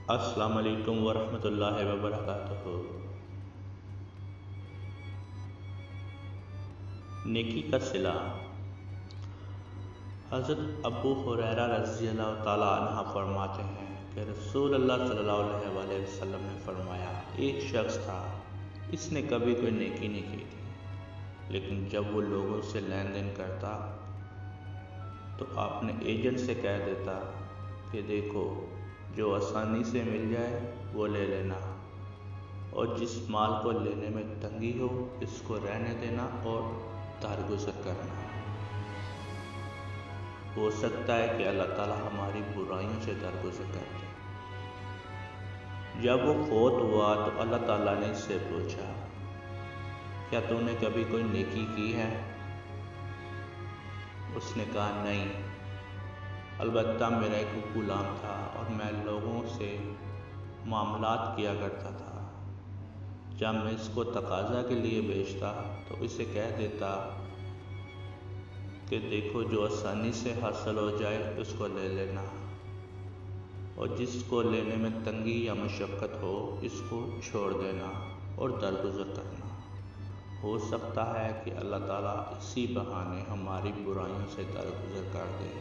السلام علیکم ورحمۃ اللہ وبرکاتہ۔ نیکی کا صلہ۔ حضرت ابو ہریرہ رضی اللہ تعالیٰ عنہ فرماتے ہیں کہ رسول اللہ صلی اللہ علیہ وسلم نے فرمایا، ایک شخص تھا، اس نے کبھی کوئی نیکی نہیں کی تھی، لیکن جب وہ لوگوں سے لین دین کرتا تو اپنے ایجنٹ سے کہہ دیتا کہ دیکھو، جو آسانی سے مل جائے وہ لے لینا، اور جس مال کو لینے میں تنگی ہو اس کو رہنے دینا اور درگزر کرنا۔ ہو سکتا ہے کہ اللہ تعالیٰ ہماری برائیوں سے درگزر کر دے۔ جب وہ فوت ہوا تو اللہ تعالیٰ نے اس سے پوچھا، کیا تو نے کبھی کوئی نیکی کی ہے؟ اس نے کہا، نہیں، البتہ میرا ایک غلام تھا اور میں لوگوں سے معاملات کیا کرتا تھا۔ جب میں اس کو تقاضا کے لیے بیچتا تو اسے کہہ دیتا کہ دیکھو، جو آسانی سے حاصل ہو جائے اس کو لے لینا، اور جس کو لینے میں تنگی یا مشقت ہو اس کو چھوڑ دینا اور درگزر کرنا۔ ہو سکتا ہے کہ اللہ تعالیٰ اسی بہانے ہماری برائیوں سے درگزر کر دے۔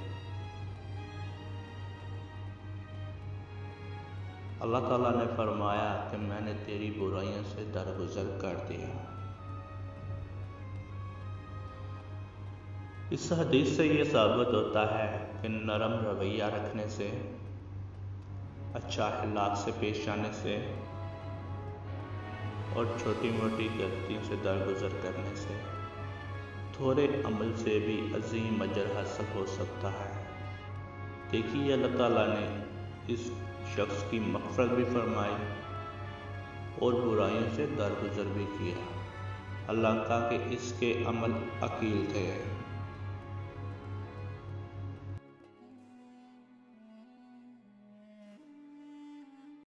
اللہ تعالیٰ نے فرمایا کہ میں نے تیری برائیوں سے درگزر کر دیا۔ اس حدیث سے یہ ثابت ہوتا ہے کہ نرم رویہ رکھنے سے، اچھا اخلاق سے پیش آنے سے اور چھوٹی موٹی غلطیوں سے درگزر کرنے سے تھوڑے عمل سے بھی عظیم اجر حاصل ہو سکتا ہے۔ دیکھیے، اللہ تعالیٰ نے اس شخص کی مغفرت بھی فرمائی اور برائیوں سے درگزر بھی کیا۔ اللہ کا کہ اس کے عمل عقیل تھے۔